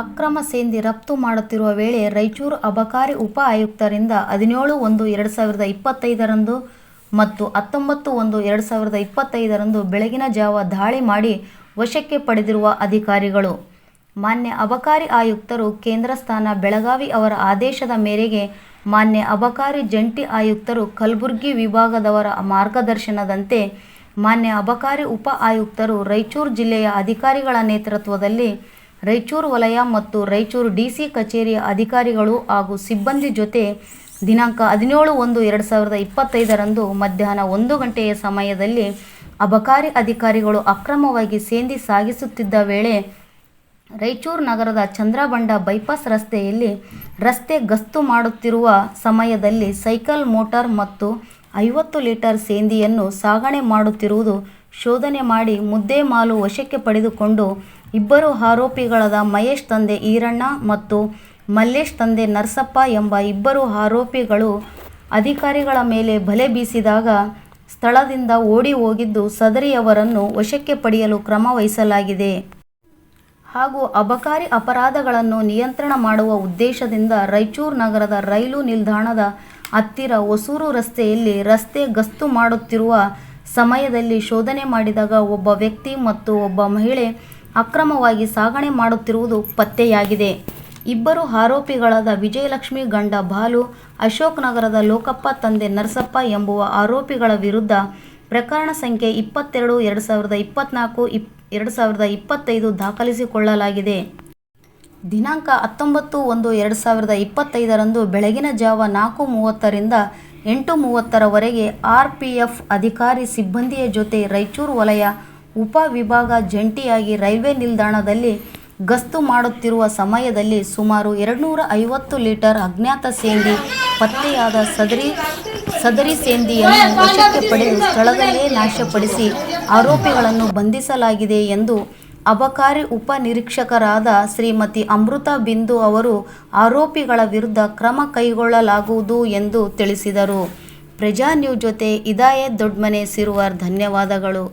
ಅಕ್ರಮ ಸೇಂದಿ ರಫ್ತು ಮಾಡುತ್ತಿರುವ ವೇಳೆ ರಾಯಚೂರು ಅಬಕಾರಿ ಉಪ ಆಯುಕ್ತರಿಂದ 17/1/2025 ಮತ್ತು 19/1/2025 ಬೆಳಗಿನ ಜಾವ ದಾಳಿ ಮಾಡಿ ವಶಕ್ಕೆ ಪಡೆದಿರುವ ಅಧಿಕಾರಿಗಳು. ಮಾನ್ಯ ಅಬಕಾರಿ ಆಯುಕ್ತರು ಕೇಂದ್ರ ಸ್ಥಾನ ಬೆಳಗಾವಿ ಅವರ ಆದೇಶದ ಮೇರೆಗೆ ಮಾನ್ಯ ಅಬಕಾರಿ ಜಂಟಿ ಆಯುಕ್ತರು ಕಲಬುರಗಿ ವಿಭಾಗದವರ ಮಾರ್ಗದರ್ಶನದಂತೆ ಮಾನ್ಯ ಅಬಕಾರಿ ಉಪ ಆಯುಕ್ತರು ರಾಯಚೂರು ಜಿಲ್ಲೆಯ ಅಧಿಕಾರಿಗಳ ನೇತೃತ್ವದಲ್ಲಿ ರಾಯಚೂರು ವಲಯ ಮತ್ತು ರಾಯಚೂರು ಡಿಸಿ ಕಚೇರಿಯ ಅಧಿಕಾರಿಗಳು ಹಾಗೂ ಸಿಬ್ಬಂದಿ ಜೊತೆ ದಿನಾಂಕ 17/1/2025 ಮಧ್ಯಾಹ್ನ 1 ಗಂಟೆಯ ಸಮಯದಲ್ಲಿ ಅಬಕಾರಿ ಅಧಿಕಾರಿಗಳು ಅಕ್ರಮವಾಗಿ ಸೇಂದಿ ಸಾಗಿಸುತ್ತಿದ್ದ ವೇಳೆ ರಾಯಚೂರು ನಗರದ ಚಂದ್ರಬಂಡ ಬೈಪಾಸ್ ರಸ್ತೆಯಲ್ಲಿ ರಸ್ತೆ ಗಸ್ತು ಮಾಡುತ್ತಿರುವ ಸಮಯದಲ್ಲಿ ಸೈಕಲ್ ಮೋಟಾರ್ ಮತ್ತು 50 ಲೀಟರ್ ಸೇಂದಿಯನ್ನು ಸಾಗಣೆ ಮಾಡುತ್ತಿರುವುದು ಶೋಧನೆ ಮಾಡಿ ಮುದ್ದೇಮಾಲು ವಶಕ್ಕೆ ಪಡೆದುಕೊಂಡು ಇಬ್ಬರು ಆರೋಪಿಗಳಾದ ಮಹೇಶ್ ತಂದೆ ಈರಣ್ಣ ಮತ್ತು ಮಲ್ಲೇಶ್ ತಂದೆ ನರಸಪ್ಪ ಎಂಬ ಇಬ್ಬರು ಆರೋಪಿಗಳು ಅಧಿಕಾರಿಗಳ ಮೇಲೆ ಬಲೆ ಬೀಸಿದಾಗ ಸ್ಥಳದಿಂದ ಓಡಿ ಹೋಗಿದ್ದು ಸದರಿಯವರನ್ನು ವಶಕ್ಕೆ ಪಡೆಯಲು ಕ್ರಮ ವಹಿಸಲಾಗಿದೆ. ಹಾಗೂ ಅಬಕಾರಿ ಅಪರಾಧಗಳನ್ನು ನಿಯಂತ್ರಣ ಮಾಡುವ ಉದ್ದೇಶದಿಂದ ರಾಯಚೂರು ನಗರದ ರೈಲು ನಿಲ್ದಾಣದ ಹತ್ತಿರ ಹೊಸೂರು ರಸ್ತೆಯಲ್ಲಿ ರಸ್ತೆ ಗಸ್ತು ಮಾಡುತ್ತಿರುವ ಸಮಯದಲ್ಲಿ ಶೋಧನೆ ಮಾಡಿದಾಗ ಒಬ್ಬ ವ್ಯಕ್ತಿ ಮತ್ತು ಒಬ್ಬ ಮಹಿಳೆ ಅಕ್ರಮವಾಗಿ ಸಾಗಣೆ ಮಾಡುತ್ತಿರುವುದು ಪತ್ತೆಯಾಗಿದೆ. ಇಬ್ಬರು ಆರೋಪಿಗಳಾದ ವಿಜಯಲಕ್ಷ್ಮಿ ಗಂಡ ಬಾಲು, ಅಶೋಕ್ ನಗರದ ಲೋಕಪ್ಪ ತಂದೆ ನರಸಪ್ಪ ಎಂಬುವ ಆರೋಪಿಗಳ ವಿರುದ್ಧ ಪ್ರಕರಣ ಸಂಖ್ಯೆ 22/2024/2025 ದಾಖಲಿಸಿಕೊಳ್ಳಲಾಗಿದೆ. ದಿನಾಂಕ 19/1/2025 ಬೆಳಗಿನ ಜಾವ 4:30 ರಿಂದ 8:30 ಆರ್ಪಿಎಫ್ ಅಧಿಕಾರಿ ಸಿಬ್ಬಂದಿಯ ಜೊತೆ ರಾಯಚೂರು ವಲಯ ಉಪ ವಿಭಾಗ ಜಂಟಿಯಾಗಿ ರೈಲ್ವೆ ನಿಲ್ದಾಣದಲ್ಲಿ ಗಸ್ತು ಮಾಡುತ್ತಿರುವ ಸಮಯದಲ್ಲಿ ಸುಮಾರು 250 ಲೀಟರ್ ಅಜ್ಞಾತ ಸೇಂದಿ ಪತ್ತೆಯಾದ ಸದರಿ ಸೇಂದಿಯನ್ನು ವಶಕ್ಕೆ ಪಡೆದು ಸ್ಥಳದಲ್ಲೇ ನಾಶಪಡಿಸಿ ಆರೋಪಿಗಳನ್ನು ಬಂಧಿಸಲಾಗಿದೆ ಎಂದು ಅಬಕಾರಿ ಉಪ ನಿರೀಕ್ಷಕರಾದ ಶ್ರೀಮತಿ ಅಮೃತ ಬಿಂದು ಅವರು ಆರೋಪಿಗಳ ವಿರುದ್ಧ ಕ್ರಮ ಕೈಗೊಳ್ಳಲಾಗುವುದು ಎಂದು ತಿಳಿಸಿದರು. ಪ್ರಜಾ ನ್ಯೂಸ್ ಜೊತೆ ಇದಾಯತ್ ದೊಡ್ಮನೆ ಸಿರುವಾರ್. ಧನ್ಯವಾದಗಳು.